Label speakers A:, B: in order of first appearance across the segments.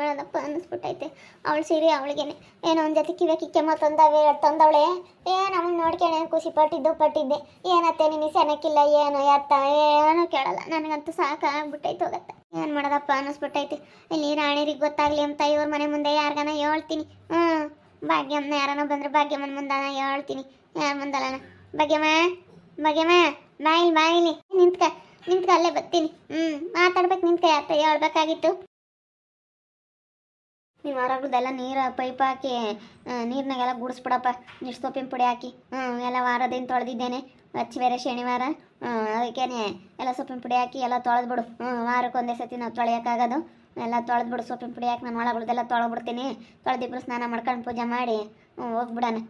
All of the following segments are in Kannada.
A: ಮಾಡೋದಪ್ಪ ಅನ್ನಿಸ್ಬಿಟ್ಟೈತೆ. ಅವಳು ಸೀರೆ ಅವಳಿಗೇನೆ ಏನೋ ಒಂದು ಜೊತೆ ಕಿಕ್ಕೆ ತಂದವಳೆ. ನಮಗೆ ನೋಡ್ಕೊಂಡೆ ಖುಷಿ ಪಟ್ಟಿದ್ದೆ. ಏನತ್ತೆ ನಿನಗೆ ಸೆನಕ್ಕಿಲ್ಲ ಏನೋ ಎತ್ತ ಏನೋ ಕೇಳಲ್ಲ. ನನಗಂತೂ ಸಾಕಾಗ್ಬಿಟ್ಟೈತೆ ಹೋಗತ್ತೆ. ಏನು ಮಾಡೋದಪ್ಪ ಅನ್ನಿಸ್ಬಿಟ್ಟೈತೆ. ಇಲ್ಲಿ ರಾಣಿರಿಗೆ ಗೊತ್ತಾಗ್ಲಿ ಅಂತ ಇವ್ರ ಮನೆ ಮುಂದೆ ಯಾರಿಗಾನ ಹೇಳ್ತೀನಿ. ಭಾಗ್ಯಮ್ಮನ ಯಾರನ್ನ ಬಂದ್ರೆ ಭಾಗ್ಯಮ್ಮನ ಮುಂದಾನ ಹೇಳ್ತೀನಿ. ಯಾರ ಮುಂದಲ್ಲ ಭಾಗ್ಯಮ್ಮ ಬಾಯಿಲಿ ನಿಂತ್ಕ ಅಲ್ಲೇ ಬರ್ತೀನಿ. ಮಾತಾಡ್ಬೇಕು ನಿಂತ್ಕ ಅತ್ತ ಹೇಳ್ಬೇಕಾಗಿತ್ತು. ನೀವು ಹೊರಗಡೆಲ್ಲ ನೀರು ಪೈಪ್ ಹಾಕಿ ನೀರಿನಾಗೆಲ್ಲ ಗುಡಿಸ್ಬಿಡಪ್ಪ. ಇಷ್ಟು ಸೊಪ್ಪಿನ ಪುಡಿ ಹಾಕಿ ಎಲ್ಲ ವಾರದಿಂದ ತೊಳೆದಿದ್ದೇನೆ. ಹಚ್ಚಿ ಬೇರೆ ಶನಿವಾರ ಅದಕ್ಕೇನೆ ಎಲ್ಲ ಸೊಪ್ಪಿನ ಪುಡಿ ಹಾಕಿ ಎಲ್ಲ ತೊಳೆದ್ಬಿಡು. ವಾರಕ್ಕೆ ಒಂದೇ ಸತಿ ನಾವು ತೊಳೆಯೋಕ್ಕಾಗೋದು. ಎಲ್ಲ ತೊಳೆದ್ಬಿಡು ಸೊಪ್ಪಿನ ಪುಡಿ ಹಾಕಿ ನಾನು ಒಳಗಡೆಲ್ಲ ತೊಳೆದ್ಬಿಡ್ತೀನಿ. ತೊಳೆದಿಬ್ರು ಸ್ನಾನ ಮಾಡ್ಕೊಂಡು ಪೂಜೆ ಮಾಡಿ ಹೋಗ್ಬಿಡೋಣ.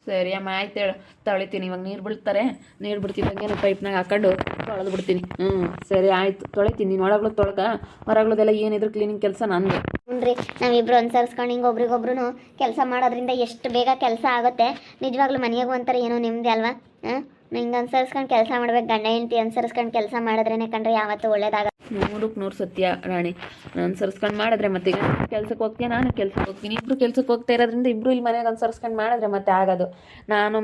B: ಸರಿ ಅಮ್ಮ ಆಯ್ತು ಹೇಳು, ತೊಳಿತೀನಿ. ಇವಾಗ ನೀರು ಬಿಡ್ತಾರೆ, ನೀರು ಬಿಡ್ತಿದ್ದಂಗೆ ಪೈಪ್ನಾಗ ಹಾಕೊಂಡು ತೊಳೆದು ಬಿಡ್ತೀನಿ. ಸರಿ ಆಯಿತು, ತೊಳಿತೀನಿ. ನೀನು ಒಳಗಳು ತೊಳ್ಕ, ಹೊರಗಳದೆಲ್ಲ ಏನಿದ್ರು ಕ್ಲೀನಿಂಗ್ ಕೆಲಸ ನನಗೆ.
A: ಹ್ಞೂ ನಾವಿಬ್ರು ಅನುಸರಿಸ್ಕೊಂಡು ಹಿಂಗೆ ಒಬ್ರಿಗೊಬ್ರು ಕೆಲಸ ಮಾಡೋದ್ರಿಂದ ಎಷ್ಟು ಬೇಗ ಕೆಲಸ ಆಗುತ್ತೆ. ನಿಜವಾಗ್ಲೂ ಮನೆಯಾಗೂ ಒಂಥರ ಏನೋ ನೆಮ್ಮದಿ ಅಲ್ವಾ? ಹಿಂಗೆ ಅನುಸರಿಸ್ಕೊಂಡು ಕೆಲಸ ಮಾಡ್ಬೇಕು. ಗಂಡ ಹೆಂಡತಿ ಅನುಸರಿಸ್ಕೊಂಡು ಕೆಲಸ ಮಾಡಿದ್ರೇನೆ ಕಂಡ್ರೆ ಯಾವತ್ತೂ ಒಳ್ಳೇದಾಗ.
B: 100% ಸತ್ಯ ರಾಣಿ. ಅನುಸರಿಸ್ಕೊಂಡು ಮಾಡಿದ್ರೆ ಮತ್ತೆ ಈಗ ಕೆಲ್ಸಕ್ಕೆ ಹೋಗ್ತೀನಿ, ನಾನು ಕೆಲ್ಸಕ್ಕೆ ಹೋಗ್ತೀನಿ. ಇಬ್ಬರು ಕೆಲ್ಸಕ್ಕೆ ಹೋಗ್ತಾ ಇರೋದ್ರಿಂದ ಇಬ್ಬರು ಇಲ್ಲಿ ಮನೆಯಾಗ ಅನುಸರಿಸ್ಕೊಂಡು ಮಾಡಿದ್ರೆ ಮತ್ತೆ ಆಗೋದು. ನಾನು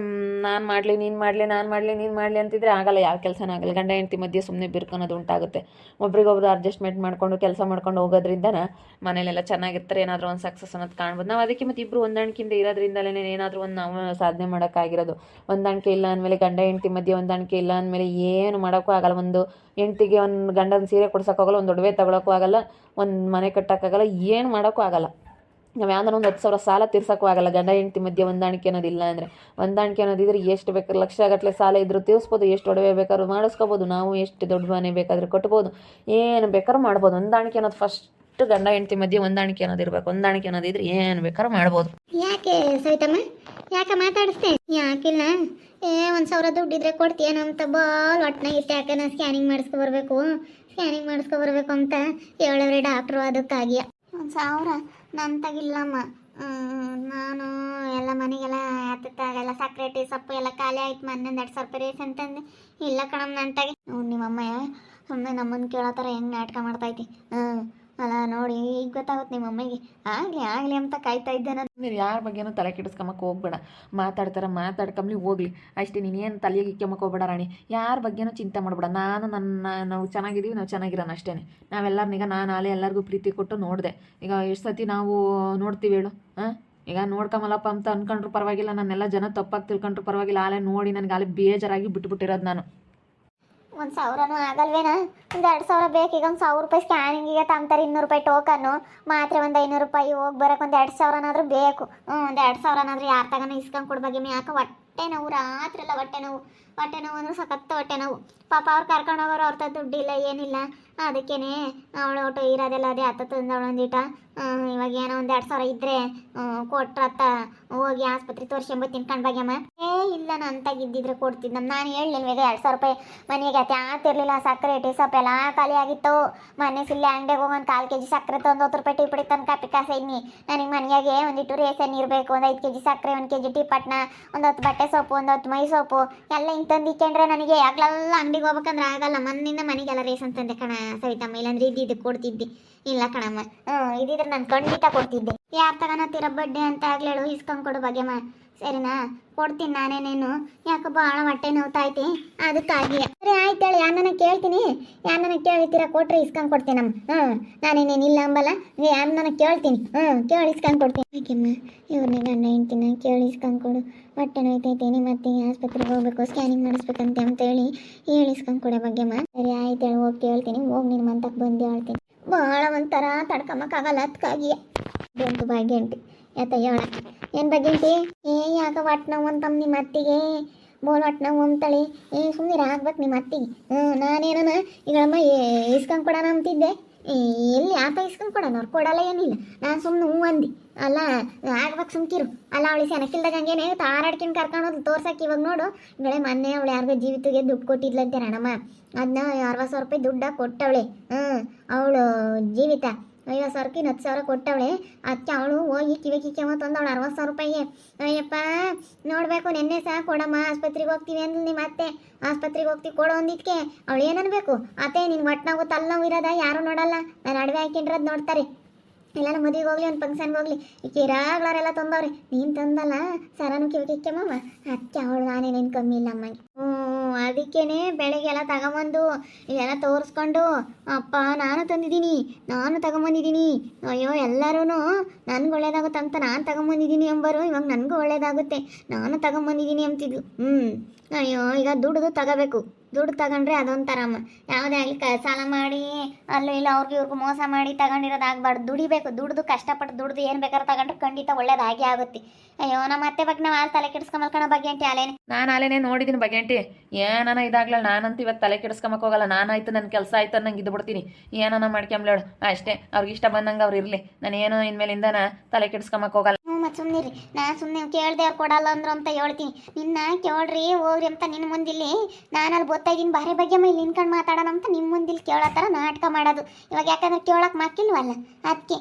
B: ಮಾಡಲಿ ನೀನು ಮಾಡಲಿ, ನಾನು ಮಾಡಲಿ ನೀನು ಮಾಡಲಿ ಅಂತಿದ್ರೆ ಆಗಲ್ಲ. ಯಾವ ಕೆಲಸನೂ ಆಗಲ್ಲ. ಗಂಡ ಹೆಂಡತಿ ಮಧ್ಯೆ ಸುಮ್ಮನೆ ಬಿರ್ಕೊನೋದು ಉಂಟಾಗುತ್ತೆ. ಒಬ್ರಿಗೊಬ್ರು ಅಡ್ಜಸ್ಟ್ಮೆಂಟ್ ಮಾಡ್ಕೊಂಡು ಕೆಲಸ ಮಾಡ್ಕೊಂಡು ಹೋಗೋದ್ರಿಂದ ಮನೇಲೆಲ್ಲ ಚೆನ್ನಾಗಿರ್ತಾರೆ. ಏನಾದರೂ ಒಂದು ಸಕ್ಸಸ್ ಅನ್ನೋದು ಕಾಣ್ಬೋದು ನಾವು. ಅದಕ್ಕೆ ಮತ್ತೆ ಇಬ್ಬರು ಹೊಂದಾಣಿಕೆಯಿಂದ ಇರೋದ್ರಿಂದಲೇ ಏನಾದರೂ ಒಂದು ನಾವು ಸಾಧನೆ ಮಾಡೋಕ್ಕಾಗಿರೋದು. ಹೊಂದಾಣಿಕೆ ಇಲ್ಲ ಅಂದಮೇಲೆ, ಗಂಡ ಹೆಂಡತಿ ಮಧ್ಯೆ ಹೊಂದಾಣಿಕೆ ಇಲ್ಲ ಅಂದಮೇಲೆ ಏನು ಮಾಡೋಕ್ಕೂ ಆಗಲ್ಲ. ಒಂದು ಹೆಂಡ್ತಿಗೆ ಒಂದು ಗಂಡನ ಸೀರೆ ಕೊಡ್ಸೋಕ್ಕಾಗಲ್ಲ, ಒಂದು ಒಡವೆ ತಗೊಳಕ್ಕೂ ಆಗಲ್ಲ, ಒಂದು ಮನೆ ಕಟ್ಟೋಕ್ಕಾಗಲ್ಲ, ಏನು ಮಾಡೋಕ್ಕೂ ಆಗಲ್ಲ. ನಾವು ಯಾವ್ದಾರ ಒಂದು 10,000 ಸಾಲ ತೀರ್ಸೋಕ್ಕೂ ಆಗಲ್ಲ. ಗಂಡ ಹೆಂಡತಿ ಮಧ್ಯೆ ಹೊಂದಾಣಿಕೆ ಅನ್ನೋದಿಲ್ಲ ಅಂದರೆ. ಹೊಂದಾಣಿಕೆ ಅನ್ನೋದಿದ್ರೆ ಎಷ್ಟು ಬೇಕಾದ್ರೆ ಲಕ್ಷಗಟ್ಟಲೆ ಸಾಲ ಇದ್ರೂ ತೀರಿಸ್ಬೋದು, ಎಷ್ಟು ಒಡವೆ ಬೇಕಾದ್ರೂ ಮಾಡಿಸ್ಕೋಬೋದು, ನಾವು ಎಷ್ಟು ದೊಡ್ಡ ಮನೆ ಬೇಕಾದರೂ ಕಟ್ಬೋದು, ಏನು ಬೇಕಾದ್ರೂ ಮಾಡ್ಬೋದು. ಹೊಂದಾಣಿಕೆ ಅನ್ನೋದು ಫಸ್ಟ್ ಗಂಡ ಹೆಂಡತಿ ಮಧ್ಯೆ ಹೊಂದಾಣಿಕೆ ಅನ್ನೋದಿರ್ಬೇಕು. ಹೊಂದಾಣಿಕೆ ಅನ್ನೋದಿದ್ರೆ ಏನು ಬೇಕಾದ್ರೂ ಮಾಡ್ಬೋದು.
A: ಯಾಕೆ ಸವಿತಮ್ಮ ಯಾಕೆ ಮಾತಾಡಿಸ್ತೆ? ಯಾಕಿಲ್ಲ, 1,000 ದುಡ್ಡಿದ್ರೆ ಕೊಡ್ತೀಯೇನೋ ಅಂತ ಬಾಲ್ ಒಟ್ಟಿನಾಗಿತ್ತು. ಯಾಕೆ ನಾನು ಸ್ಕ್ಯಾನಿಂಗ್ ಮಾಡಿಸ್ಕೊಬರ್ಬೇಕು ಅಂತ ಹೇಳಿದ್ರೆ ಡಾಕ್ಟ್ರು. ಅದಕ್ಕಾಗಿ 1,000 ನನ್ನ ತಗಿಲ್ಲಮ್ಮ. ನಾನು ಎಲ್ಲ ಮನೆಗೆಲ್ಲ ಹತ್ತಾಗೆಲ್ಲ ಸಕ್ಕರೆ ಟೀ ಸೊಪ್ಪು ಎಲ್ಲ ಖಾಲಿ ಆಯ್ತು. ಮೊನ್ನೆ 2,000 ರೂಪಾಯಿ ರೇಸ್ ಅಂತಂದೆ. ಇಲ್ಲ ಕಣಮ್ಮ ನನ್ನ ತಗಿ. ನಿಮ್ಮಮ್ಮ ಸುಮ್ಮನೆ ನಮ್ಮನ್ನು ಕೇಳೋ ಥರ ಹೆಂಗೆ ನಾಟಕ ಮಾಡ್ತೈತಿ. ಅಲ್ಲ ನೋಡಿ, ಈಗ ಗೊತ್ತಾಗುತ್ತೆ ನಿಮ್ಮ ಅಮ್ಮಗೆ. ಆಗಲಿ ಅಂತ ಕಾಯ್ತಾ ಇದ್ದೆ ನಾನು.
B: ನೀವು ಯಾರ ಬಗ್ಗೆನೂ ತಲೆ ಕೆಡಿಸ್ಕೊಂಬಕ್ಕೆ ಹೋಗ್ಬೇಡ. ಮಾತಾಡ್ಕೊಂಬ್ಲಿ ಹೋಗ್ಲಿ ಅಷ್ಟೇ. ನೀನೇನು ತಲೆಗೆ ಇಕ್ಕೊಂಬಕ್ಕೆ ಹೋಗ್ಬೇಡ ರಾಣಿ. ಯಾರ ಬಗ್ಗೆನೂ ಚಿಂತೆ ಮಾಡಬೇಡ. ನಾವು ಚೆನ್ನಾಗಿದ್ದೀವಿ, ನಾವು ಚೆನ್ನಾಗಿರೋಣ ಅಷ್ಟೇ. ನಾವೆಲ್ಲರನ್ನೀಗ ನಾನು ಎಲ್ಲರಿಗೂ ಪ್ರೀತಿ ಕೊಟ್ಟು ನೋಡಿದೆ. ಈಗ ಎಷ್ಟು ಸತಿ ನಾವು ನೋಡ್ತೀವಿ ಹೇಳು? ಈಗ ನೋಡ್ಕೊಂಬಲ್ಲಪ್ಪ ಅಂತ ಅಂದ್ಕೊಂಡ್ರು ಪರವಾಗಿಲ್ಲ, ನನ್ನೆಲ್ಲ ಜನ ತಪ್ಪಾಗಿ ತಿಳ್ಕೊಂಡ್ರು ಪರವಾಗಿಲ್ಲ. ಆಲೆ ನೋಡಿ ನನಗೆ ಬೇಜಾರಾಗಿ ಬಿಟ್ಬಿಟ್ಟಿರೋದು ನಾನು.
A: 1,000 ಆಗಲ್ವೇನಾ? ಒಂದು 2,000 ಬೇಕು. ಈಗ 1,000 ರೂಪಾಯಿ ಸ್ಕ್ಯಾನಿಂಗಿಗೆ ತಂತಾರೆ, 200 ರೂಪಾಯಿ ಟೋಕನ್ನು. ಮಾತ್ರೆ ಒಂದು 500 ರೂಪಾಯಿ ಹೋಗಿ ಬರೋಕೆ ಒಂದು 2,000 ಬೇಕು. ಒಂದು 2,000 ಯಾರು ತಗೋಣ ಇಸ್ಕೊಂಡು ಕೊಡ್ಬಾಗೆ. ಯಾಕೆ ಹೊಟ್ಟೆ ನೋವು, ರಾತ್ರಿ ಎಲ್ಲ ಹೊಟ್ಟೆ ನೋವು ಅಂದ್ರೆ ಸಖತ್ತು ಹೊಟ್ಟೆ ನೋವು. ಪಾಪ ಅವ್ರು ಕರ್ಕೊಂಡು ಹೋಗೋರು, ಅವ್ರ ದುಡ್ಡಿಲ್ಲ ಏನಿಲ್ಲ. ಅದಕ್ಕೇನೆ ಅವಳು ಒಟ್ಟು ಇರೋದೆಲ್ಲ ಅದೇ ತಂದವಳು ಒಂದಿಟ. ಇವಾಗ ಏನೋ ಒಂದು 2,000 ಇದ್ದರೆ ಕೊಟ್ರತ್ತ ಹೋಗಿ ಆಸ್ಪತ್ರೆ ತೋರಿಸ್ಕೊಂಬತ್ತೀನಿ ಕಣ್ಬಾಗ್ಯಮ್ಮ. ಇಲ್ಲ ನಾನು ತೆಗಿದ್ದಿದ್ರೆ ಕೊಡ್ತಿದ್ದ. ನಾನು ಹೇಳಿಲ್ವೇಗ 2,000 ರೂಪಾಯಿ ಮನೆಗೆ ಆತಿರ್ಲಿಲ್ಲ. ಸಕ್ಕರೆ ಟೀ ಸೊಪ್ಪು ಎಲ್ಲ ಖಾಲಿ ಆಗಿತ್ತು. ಮೊನ್ನೆ ಸಿಲ್ಲೆ ಅಂಗಡಿಗೆ ಹೋಗಿ ಒಂದು 1/4 kg ಸಕ್ಕರೆ ತಂದು 10 ರೂಪಾಯಿ ಟೀ ಪುಡಿ ತಂದು ಕಾಪಿ ಕಾಸೆ ಇದ್ನಿ. ನನಗೆ ಮನೆಯಾಗೆ ಒಂದಿಟ್ಟು ರೇಸನ್ ಇರಬೇಕು. ಒಂದು 5 kg ಸಕ್ಕರೆ, 1 kg ಟೀ ಪಟ್ನ, ಒಂದು 10 ಬಟ್ಟೆ ಸೊಪ್ಪು, ಒಂದು 10 ಮೈ ಸೊಪ್ಪು ಎಲ್ಲ ಹಿಂಗೆ ತಂದು ಇಕ್ಕೊಂಡ್ರೆ ನನಗೆ ಆಗ್ಲೆಲ್ಲ ಅಂಗಡಿಗೆ ಹೋಗ್ಬೇಕಂದ್ರೆ ಆಗಲ್ಲ. ಮನೆಯಿಂದ ಮನೆಗೆಲ್ಲ ರೇಸನ್ ತಂದೆ ಕಣ ಸವಿತಮ್ಮ. ಇಲ್ಲಾಂದ್ರೆ ಇದ್ದಿದ್ದು ಕೊಡ್ತಿದ್ದೆ. ಇಲ್ಲ ಕಣಮ್ಮ, ಇದಿದ್ರೆ ನಾನು ಖಂಡಿತ ಕೊಡ್ತಿದ್ದೆ. ಯಾರು ತಗೋಣತ್ತೀರ ಬಡ್ಡೆ ಅಂತ ಆಗ್ಲೇಳು ಇಸ್ಕೊಂಡು ಕೊಡು ಭಾಗ್ಯಮ್ಮ. ಸರಿನಾ? ಕೊಡ್ತೀನಿ ನಾನೇನೇನು. ಯಾಕೆ ಭಾಳ ಹೊಟ್ಟೆ ನೋವ್ತೈತಿ ಅದಕ್ಕಾಗಿ. ಸರಿ ಆಯ್ತು ಹೇಳಿ, ಯಾರನ್ನ ಕೇಳ್ತೀನಿ. ಯಾರನ್ನ ಕೇಳ್ತೀರ ಕೊಟ್ರೆ ಇಸ್ಕೊಂಡು ಕೊಡ್ತೀನಮ್ಮ. ನಾನೇನೇನಿಲ್ಲ ಅಂಬಲ್ಲ. ಯಾರನ್ನ ಕೇಳ್ತೀನಿ. ಕೇಳಿ ಇಸ್ಕೊಂಡು ಕೊಡ್ತೀನಿ. ಯಾಕೆಮ್ಮ ಇವ್ರನ್ನ ಗಂಡ ಹೆಂಡ್ತಿನ ಕೇಳಿ ಇಸ್ಕೊಂಡು ಕೊಡು. ಹೊಟ್ಟೆ ನೋಯ್ತೈತೇನೆ, ಮತ್ತೆ ಆಸ್ಪತ್ರೆಗೆ ಹೋಗ್ಬೇಕು, ಸ್ಕ್ಯಾನಿಂಗ್ ಮಾಡಿಸ್ಬೇಕಂತೆ ಅಂತೇಳಿ ಹೇಳಿಸ್ಕೊಂಡು ಕೊಡೆ ಭಾಗ್ಯಮ್ಮ. ಸರಿ ಆಯ್ತು ಹೇಳಿ, ಹೋಗಿ ಕೇಳ್ತೀನಿ. ಹೋಗಿ ನಿನ್ನ ಮಂತಕ್ಕೆ ಬಂದು ಹೇಳ್ತೀನಿ. ಭಾಳ ಒಂಥರ ತಡ್ಕೊಂಬಕ್ಕಾಗಲ್ಲ ಅದಕ್ಕಾಗಿ. ಬಂತು ಭಾಗ್ಯ ಹೆಂಡ್ತಿ ಯಾತ ಹೇಳ. ಏನು ಭಾಗ್ಯ ಹೆಂಡ್ತಿ? ಯಾಕೆ ಹೊಟ್ಟೆ ನೋವು ಅಂತಮ್ಮ ನಿಮ್ಮ ಅತ್ತಿಗೆ? ಬೋಲ್ ಹೊಟ್ಟೆ ನೋವು ಅಂತಾಳೆ. ಸುಮ್ಮನೆ ಆಗ್ಬೇಕು ನಿಮ್ಮ ಅತ್ತಿಗೆ. ನಾನೇನ ಈಗಳಮ್ಮ ಇಸ್ಕೊಂಡು ಕೊಡೋಣ ಅಂತಿದ್ದೆ. ಎಲ್ಲಿ ಆತ ಇಸ್ಕೊಂಡು ಕೊಡೋಣ? ಅವ್ರು ಕೊಡಲ್ಲ ಏನಿಲ್ಲ. ನಾನು ಸುಮ್ಮನೆ ಹ್ಞೂ ಅಂದು. ಅಲ್ಲ ಆಗ್ಬೇಕು ಸುಮ್ಕಿರು. ಅಲ್ಲ ಅವಳು ಸೆನಕಿಲ್ದಾಗ ಹಂಗೇನೆ ತಾರಾಡ್ಕೊಂಡು ಕರ್ಕೊಂಡೋದು ತೋರ್ಸಕ್ಕೆ. ಇವಾಗ ನೋಡು, ಇವಳೆ ಮೊನ್ನೆ ಅವಳು ಯಾರಿಗೋ ಜೀವಿತಗೆ ದುಡ್ಡು ಕೊಟ್ಟಿದ್ಲಂತೆ ನಣಮ್ಮ. ಅದನ್ನ 60,000 ರೂಪಾಯಿ ದುಡ್ಡ ಕೊಟ್ಟವಳೆ. ಅವಳು ಜೀವಿತ 50,000ಕ್ಕೆ 10,000 ಕೊಟ್ಟವಳೆ. ಅದಕ್ಕೆ ಅವಳು ಹೋಗಿ ಕಿವಿ ತಂದವಳು 60,000 ರೂಪಾಯಿಗೆ. ಅಯ್ಯಪ್ಪ ನೋಡಬೇಕು. ನೆನ್ನೆ ಸಹ ಕೊಡಮ್ಮ ಆಸ್ಪತ್ರೆಗೆ ಹೋಗ್ತೀವಿ ಅಂದ್ರೆ ನಿಮ್ಮ ಅತ್ತೆ ಆಸ್ಪತ್ರೆಗೆ ಹೋಗ್ತೀವಿ ಕೊಡೋ ಅಂದಿದ್ಕೆ ಅವಳು ಏನನ್ಬೇಕು? ಅತ್ತೆ ನಿನ್ನ ಹೊಟ್ಟೆ ನೋವು ತಲೆನೋವು ಇರೋದ ಯಾರು ನೋಡಲ್ಲ. ನಾನು ಅಡವೆ ಹಾಕಿಂಡ್ರದ್ದು ನೋಡ್ತಾರೆ. ಎಲ್ಲ ಮದುವೆಗೆ ಹೋಗ್ಲಿ ಒಂದು ಫಂಕ್ಷನ್ಗೆ ಹೋಗ್ಲಿ ಈ ಕಿರಾಗ್ಲಾರೆಲ್ಲ ತಂದವ್ರಿ ನೀನು ತಂದಲ್ಲ ಸರನು ಕಿವಿಕಿಕ್ಕೆ ಮಾವ ಅದಕ್ಕೆ ಅವಳು ನಾನೇನೇನು ಕಮ್ಮಿ ಇಲ್ಲ ಅಮ್ಮಗೆ ಅದಕ್ಕೇನೆ ಬೆಳಗ್ಗೆ ಎಲ್ಲ ತಗೊಂಬಂದು ಇವೆಲ್ಲ ತೋರಿಸ್ಕೊಂಡು ಅಪ್ಪ ನಾನು ತಂದಿದ್ದೀನಿ ನಾನು ತಗೊಂಬಂದಿದ್ದೀನಿ ಅಯ್ಯೋ ಎಲ್ಲರೂ ನನ್ಗೆ ಒಳ್ಳೇದಾಗುತ್ತೆ ಅಂತ ನಾನು ತಗೊಂಬಂದಿದ್ದೀನಿ ಎಂಬರು ಇವಾಗ ನನಗೂ ಒಳ್ಳೇದಾಗುತ್ತೆ ನಾನು ತಗೊಂಬಂದಿದ್ದೀನಿ ಅಂತಿದ್ಲು ಅಯ್ಯೋ ಈಗ ದುಡ್ದು ತಗೋಬೇಕು ದುಡ್ಡು ತಗೊಂಡ್ರೆ ಅದೊಂಥರಮ್ಮ ಯಾವುದೇ ಆಗಲಿ ಸಾಲ ಮಾಡಿ ಅಲ್ಲೂ ಇಲ್ಲ ಅವ್ರಿಗೆ ಇವ್ರಿಗೂ ಮೋಸ ಮಾಡಿ ತಗೊಂಡಿರೋದು ಆಗ್ಬಾರ್ದು ದುಡಿಬೇಕು ದುಡ್ದು ಕಷ್ಟಪಟ್ಟು ದುಡ್ದು ಏನು ಬೇಕಾದ್ರೂ ತಗೊಂಡ್ರೆ ಖಂಡಿತ ಒಳ್ಳೇದಾಗೇ ಆಗುತ್ತೆ ಅಯ್ಯೋ ನಮ್ಮ ಅತ್ತೆ ಬಗ್ಗೆ ನಾವು ತಲೆ ಕೆಡಿಸ್ಕೊಂಬಲ್ಕಣ ಬಗ್ಗೆ ಅಂಟಿ ಅಲೇನೆ
B: ನಾನು ಅಲ್ಲೇನೆ ನೋಡಿದ್ದೀನಿ ಬಗೆಂಟಿ ಏನನ ಇದಾಗ್ಲ ನಾನಂತೂ ಇವತ್ತು ತಲೆ ಕೆಡಿಸ್ಕೊಂಬಕ್ಕೆ ಹೋಗಲ್ಲ ನಾನಾಯ್ತು ನನ್ನ ಕೆಲಸ ಆಯ್ತು ನಂಗೆ ಇದು ಬಿಡ್ತೀನಿ ಏನನ ಮಾಡ್ಕೊಂಬ್ಲೇಳು ಅಷ್ಟೇ ಅವ್ರಿಗೆ ಇಷ್ಟ ಬಂದಂಗೆ ಅವ್ರು ಇರಲಿ ನಾನೇನು ಇನ್ಮೇಲಿಂದನ ತಲೆ ಕೆಡಿಸ್ಕೊಂಬಕ್ಕೆ ಹೋಗಲ್ಲ
A: ಮತ್ತು ಸುಮ್ಮನಿರಿ ನಾನು ಸುಮ್ಮನೆ ಕೇಳ್ದೆ ಅವ್ರು ಕೊಡಲ್ಲ ಅಂದ್ರು ಅಂತ ಹೇಳ್ತೀನಿ ನಿನ್ನ ಕೇಳ್ರಿ ಹೋಗ್ರಿ ಅಂತ ನಿನ್ನ ಮುಂದಿಲ್ಲಿ ನಾನು ಅಲ್ಲಿ ಗೊತ್ತಾಗಿನ ಬಾರಿ ಬಗ್ಗೆ ಇಲ್ಲಿ ನಿನ್ಕೊಂಡು ಮಾತಾಡೋಣ ಅಂತ ನಿಮ್ಮ ಮುಂದಿಲ್ಲಿ ಕೇಳೋ ಥರ ನಾಟಕ ಮಾಡೋದು ಇವಾಗ ಯಾಕಂದ್ರೆ ಕೇಳಕ್ಕೆ ಮಾಕಿಲ್ವಲ್ಲ ಅದಕ್ಕೆ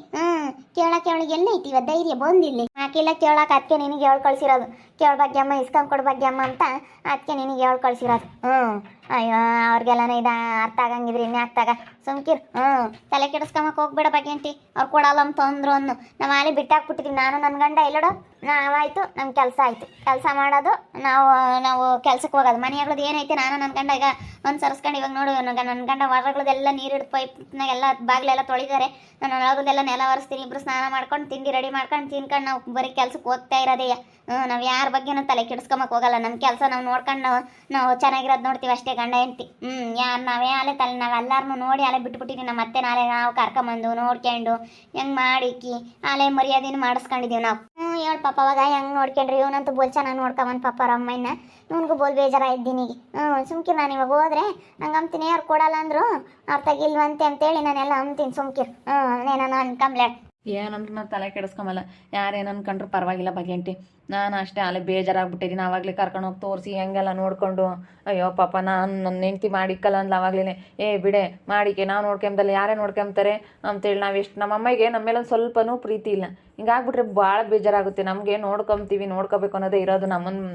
A: ಕೇಳಕ್ಕೆ ಅವಳಿಗೆ ಎಲ್ಲ ಐತಿ ಇವಾಗ ಧೈರ್ಯ ಬಂದಿಲ್ಲಿ ಮಾಕಿಲ್ಲ ಕೇಳಕ್ಕೆ ಅದಕ್ಕೆ ನಿನಗೆ ಹೇಳಿ ಕಳ್ಸಿರೋದು ಕೇಳ ಭಾಗ್ಯಮ್ಮ ಇಸ್ಕೊಂಡ್ಕೊಡು ಭಾಗ್ಯಮ್ಮ ಅಂತ ಅದಕ್ಕೆ ನಿನಗೆ ಹೇಳಿ ಕಳ್ಸಿರೋದು ಅಯ್ಯೋ ಅವ್ರಿಗೆಲ್ಲನೇ ಇದು ಅರ್ಥ ಆಗಂಗಿದ್ರಿ ಇನ್ಯಾಕೆ ತಗ ಸುಮ್ಕಿರ್ ತಲೆ ಕೆಡಿಸ್ಕೊಂಬಕ್ಕೆ ಹೋಗ್ಬೇಡ ಭಾಗ್ಯಂಟಿ ಅವ್ರು ಕೊಡಲ್ಲ ಅಂತ ಅಂದ್ರು ಅನ್ನು ನಾವು ಅಲ್ಲಿ ಬಿಟ್ಟಾಕ್ಬಿಟ್ಟಿದ್ವಿ ನಾನು ನನ್ನ ಗಂಡ ಇಲ್ಲೋಡು ನಾವಾಯ್ತು ನಮ್ಮ ಕೆಲಸ ಆಯಿತು ಕೆಲಸ ಮಾಡೋದು ನಾವು ಕೆಲ್ಸಕ್ಕೆ ಹೋಗೋದು ಮನೆಯಾಗ್ಳದ್ದು ಏನೈತೆ ನಾನು ನನ್ನ ಗಂಡ ಈಗ ಒಂದು ಸರ್ಸ್ಕೊಂಡು ಇವಾಗ ನೋಡು ನನ್ನ ಗಂಡ ಹೊರಗಳದೆಲ್ಲ ನೀರಿಡು ಪೈಪ್ನಾಗೆಲ್ಲ ಬಾಗಿಲೆಲ್ಲ ತೊಳಿತಾರೆ ನಾನು ಒಳಗದೆಲ್ಲ ನೆಲ ಒರೆಸ್ತೀನಿ ಇಬ್ಬರು ಸ್ನಾನ ಮಾಡ್ಕೊಂಡು ತಿಂಡಿ ರೆಡಿ ಮಾಡ್ಕೊಂಡು ತಿನ್ಕೊಂಡು ನಾವು ಬರೀ ಕೆಲ್ಸಕ್ಕೆ ಹೋಗ್ತಾ ಇರೋದೇ ನಾವು ಯಾರ ಬಗ್ಗೆನೂ ತಲೆ ಕೆಡಿಸ್ಕೊಂಬಕ್ಕೆ ಹೋಗಲ್ಲ ನಮ್ಮ ಕೆಲಸ ನಾವು ನೋಡ್ಕೊಂಡು ನಾವು ಚೆನ್ನಾಗಿರೋದು ನೋಡ್ತೀವಿ ಅಷ್ಟೇ ಗಂಡ ಹೆಂಡ್ತಿ ಯಾರು ನಾವೇ ಅಲ್ಲೇ ನಾವೆಲ್ಲರನ್ನೂ ನೋಡಿ ಅಲ್ಲೇ ಬಿಟ್ಬಿಟ್ಟಿದ್ದೀವಿ ನಮ್ಮ ಮತ್ತೆ ನಾಳೆ ನಾವು ಕರ್ಕೊಂಬಂದು ನೋಡ್ಕೊಂಡು ಹೆಂಗೆ ಮಾಡಿಕ್ಕಿ ಅಲ್ಲೇ ಮರ್ಯಾದೆನ ಮಾಡಿಸ್ಕೊಂಡಿದ್ದೀವಿ ನಾವು ಹೇಳು ಪಾಪ ಅವಾಗ ಹೆಂಗೆ ನೋಡ್ಕೊಂಡ್ರಿ ಇವನಂತೂ ಬೋಲ್ ಚೆನ್ನಾಗಿ ನೋಡ್ಕೊಂಬಂದು ಪಾಪ ಅವ್ರ ಅಮ್ಮನ ಇವನಿಗೂ ಬೋಲ್ ಬೇಜಾರಾಗಿದ್ದೀನಿ ಸುಮ್ಕಿರ್ ನಾನು ಇವಾಗ ಹೋದ್ರೆ ನಂಗೆ ಅಂತೀನಿ ಯಾರು ಕೊಡಲ್ಲ ಅಂದರು ಅವ್ರು ತೆಗಿಲ್ವಂತೆ ಅಂತೇಳಿ ನಾನೆಲ್ಲ ಅಂತೀನಿ ಸುಮ್ಕಿರ್ ನಾನು ಅನ್ಕೊಂಬ್ಲೇಟ್
B: ಏನಂದ್ರೆ ನಾನು ತಲೆ ಕೆಡಿಸ್ಕೊಂಬಲ್ಲ ಯಾರೇನು ಅನ್ಕೊಂಡ್ರು ಪರವಾಗಿಲ್ಲ ಬಗೆಂಟಿ ನಾನು ಅಷ್ಟೇ ಅಲ್ಲೇ ಬೇಜಾರಾಗ್ಬಿಟ್ಟಿದ್ದೀನಿ ಆವಾಗಲೇ ಕರ್ಕೊಂಡೋಗಿ ತೋರಿಸಿ ಹೆಂಗೆಲ್ಲ ನೋಡಿಕೊಂಡು ಅಯ್ಯೋ ಪಾಪ ನಾನು ನನ್ನ ಹೆಂಡ್ತಿ ಮಾಡಿಕ್ಕಲ್ಲ ಅಂದ್ಲ ಆವಾಗಲೇ ಬಿಡೆ ಮಾಡಿಕೆ ನಾವು ನೋಡ್ಕೊಂಬಲ್ಲ ಯಾರೇ ನೋಡ್ಕೊಂತಾರೆ ಅಂತೇಳಿ ನಾವು ಎಷ್ಟು ನಮ್ಮ ಅಮ್ಮಗೆ ನಮ್ಮ ಮೇಲೆ ಒಂದು ಸ್ವಲ್ಪನೂ ಪ್ರೀತಿ ಇಲ್ಲ ಹಿಂಗಾಗ್ಬಿಟ್ರೆ ಭಾಳ ಬೇಜಾರಾಗುತ್ತೆ ನಮಗೆ ನೋಡ್ಕೊತೀವಿ ನೋಡ್ಕೋಬೇಕು ಅನ್ನೋದೇ ಇರೋದು ನಮ್ಮನ್ನು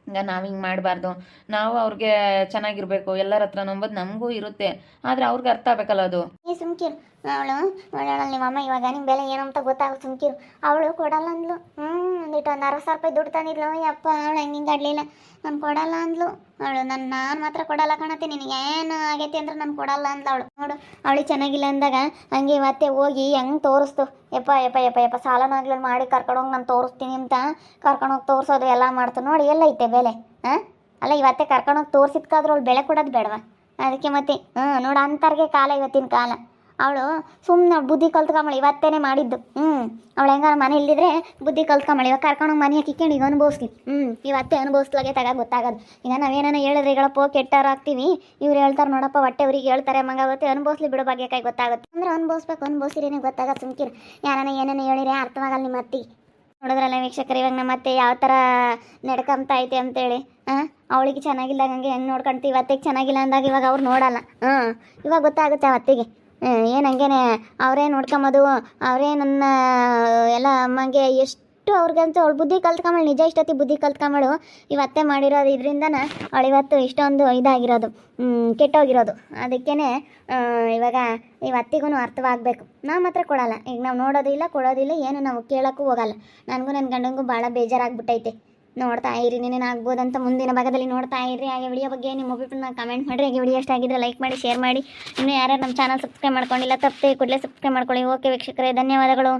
B: ಈಗ ನಾವು ಹಿಂಗೆ ಮಾಡಬಾರ್ದು ನಾವು ಅವ್ರಿಗೆ ಚೆನ್ನಾಗಿರ್ಬೇಕು ಎಲ್ಲರ ಹತ್ರ ನಂಬೋದು ನಮಗೂ ಇರುತ್ತೆ ಆದರೆ ಅವ್ರಿಗೆ ಅರ್ಥ ಆಗಬೇಕಲ್ಲ ಅದು
A: ಸುಮ್ಕಿರು ಅವಳು ಒಳ್ಳೆ ನಿಮ್ಮಮ್ಮ ಇವಾಗ ನಿಮ್ಮ ಬೆಲೆ ಏನು ಅಂತ ಗೊತ್ತಾಗುತ್ತೆ ಸುಮ್ಕಿರು ಅವಳು ಕೊಡಲ್ಲ ಅಂದ್ಲು ಒಂದಿಟ್ಟು ಒಂದು 60,000 ರೂಪಾಯಿ ದುಡ್ಡು ತಂದಿದ್ಲು ಯಪ್ಪ ಅವಳು ಹೆಂಗೆ ಆಡಲಿಲ್ಲ ನಾನು ಕೊಡಲ್ಲ ಅಂದ್ಲು ಅವಳು ನಾನು ಮಾತ್ರ ಕೊಡಲ್ಲ ಕಾಣತ್ತೆ ನಿನಗೆ ಏನು ಆಗೈತಿ ಅಂದ್ರೆ ನಾನು ಕೊಡಲ್ಲ ಅಂದ್ಲು ಅವಳು ನೋಡು ಅವಳಿಗೆ ಚೆನ್ನಾಗಿಲ್ಲ ಅಂದಾಗ ಹಂಗೆ ಇವತ್ತೇ ಹೋಗಿ ಹೆಂಗೆ ತೋರಿಸ್ತು ಯಪ್ಪ ಸಾಲನಾಗ್ಲಿ ಮಾಡಿ ಕರ್ಕೊಂಡೋಗಿ ನಾನು ತೋರಿಸ್ತೀನಿ ಅಂತ ಕರ್ಕೊಂಡೋಗಿ ತೋರಿಸೋದು ಎಲ್ಲ ಮಾಡ್ತು ನೋಡಿ ಎಲ್ಲೈತೆ ಬೆಲೆ ಅಲ್ಲ ಇವತ್ತೇ ಕರ್ಕೊಂಡೋಗಿ ತೋರಿಸಿದ್ಕಾದ್ರೂ ಅವಳು ಬೆಲೆ ಕೊಡೋದು ಬೇಡವಾ ಅದಕ್ಕೆ ಮತ್ತೆ ನೋಡು ಅಂತಾರ್ಗೆ ಕಾಲ ಇವತ್ತಿನ ಕಾಲ ಅವಳು ಸುಮ್ಮನೆ ಬುದ್ಧಿ ಕಲ್ತ್ಕೊಂಬಳಿ ಇವತ್ತೇನೆ ಮಾಡಿದ್ದು ಅವಳು ಹೆಂಗಾರ ಮನೆ ಇಲ್ಲಿದ್ರೆ ಬುದ್ಧಿ ಕಲ್ತ್ಕೊಂಬಳಿ ಇವಾಗ ಕರ್ಕೊಂಡೋಗಿ ಮನೆ ಕಿಕ್ಕೊಂಡು ಈಗ ಅನುಭವಿಸ್ಲಿ ಇವತ್ತೇ ಅನುಭವಿಸ್ಲಾಗೆ ಗೊತ್ತಾಗೋದು ಈಗ ನಾವೇನ ಹೇಳಿದ್ರೆ ಈಗಳಪ್ಪ ಕೆಟ್ಟಾರ ಆಗ್ತೀವಿ ಇವ್ರು ಹೇಳ್ತಾರೆ ನೋಡಪ್ಪ ಹೊಟ್ಟೆ ಅವ್ರಿಗೆ ಹೇಳ್ತಾರೆ ಮಂಗಾಗುತ್ತೆ ಅನುಭವಿಸ್ಲಿ ಬಿಡೋ ಬಗ್ಗೆ ಗೊತ್ತಾಗುತ್ತೆ ಅಂದ್ರೆ ಅನುಭವಿಸ್ರಿನೇ ಗೊತ್ತಾಗತ್ತೆ ಸುಮ್ಕಿರು ಯಾರನ್ನ ಏನೇನು ಹೇಳಿದ್ರೆ ಅರ್ಥವಾಗಲ್ಲ ನಿಮ್ಮ ಅತ್ತಿಗೆ ನೋಡಿದ್ರಲ್ಲ ವೀಕ್ಷಕರು ಇವಾಗ ನಮ್ಮ ಅತ್ತೆ ಯಾವ ಥರ ನಡ್ಕೊಂತ ಐತೆ ಅಂತೇಳಿ ಅವಳಿಗೆ ಚೆನ್ನಾಗಿಲ್ಲ ಹಂಗೆ ಹೆಂಗೆ ನೋಡ್ಕೊಂತೀವಿ ಇವತ್ತಿಗೆ ಚೆನ್ನಾಗಿಲ್ಲ ಅಂದಾಗ ಇವಾಗ ಅವ್ರು ನೋಡಲ್ಲ ಇವಾಗ ಗೊತ್ತಾಗುತ್ತೆ ಆ ಅತ್ತಿಗೆ ಏನು ಹಂಗೇನೆ ಅವರೇ ನೋಡ್ಕೊಂಬೋದು ಅವರೇ ನನ್ನ ಎಲ್ಲ ಅಮ್ಮಗೆ ಎಷ್ಟು ಅವ್ರಿಗಂತೂ ಅವಳು ಬುದ್ಧಿ ಕಲ್ತ್ಕೊಂಬಳು ನಿಜ ಇಷ್ಟೊತ್ತಿ ಬುದ್ಧಿ ಕಲ್ತ್ಕೊಂಬಳು ಇವತ್ತೇ ಮಾಡಿರೋದು ಇದರಿಂದನ ಅವಳು ಇವತ್ತು ಇಷ್ಟೊಂದು ಇದಾಗಿರೋದು ಕೆಟ್ಟೋಗಿರೋದು ಅದಕ್ಕೇ ಇವಾಗ ಇವತ್ತಿಗೂ ಅರ್ಥವಾಗಬೇಕು ನಾವು ಮಾತ್ರ ಕೊಡಲ್ಲ ಈಗ ನಾವು ನೋಡೋದಿಲ್ಲ ಕೊಡೋದಿಲ್ಲ ಏನು ನಾವು ಕೇಳೋಕ್ಕೂ ಹೋಗಲ್ಲ ನನಗೂ ನನ್ನ ಗಂಡಂಗೂ ಭಾಳ ಬೇಜಾರಾಗ್ಬಿಟ್ಟೈತೆ ನೋಡ್ತಾ ಇರಿ ನೀನೇನು ಆಗ್ಬೋದಂತ ಮುಂದಿನ ಭಾಗದಲ್ಲಿ ನೋಡ್ತಾ ಇರಿ ಹಾಗೆ ವಿಡಿಯೋ ಬಗ್ಗೆ ನಿಮ್ಮ ಒಪಿನಿಯನ್ ಕಮೆಂಟ್ ಮಾಡಿರಿ ಹಾಗೆ ವಿಡಿಯೋ ಇಷ್ಟ ಆಗಿದ್ರೆ ಲೈಕ್ ಮಾಡಿ ಶೇರ್ ಮಾಡಿ ಇನ್ನೂ ಯಾರ್ಯಾರು ನಮ್ಮ ಚಾನಲ್ ಸಬ್ಸ್ಕ್ರೈಬ್ ಮಾಡ್ಕೊಂಡಿಲ್ಲ ತಪ್ಪದೆ ಕೂಡಲೇ ಸಬ್ಸ್ಕ್ರೈಬ್ ಮಾಡ್ಕೊಳ್ಳಿ ಓಕೆ ವೀಕ್ಷಕರೇ ಧನ್ಯವಾದಗಳು.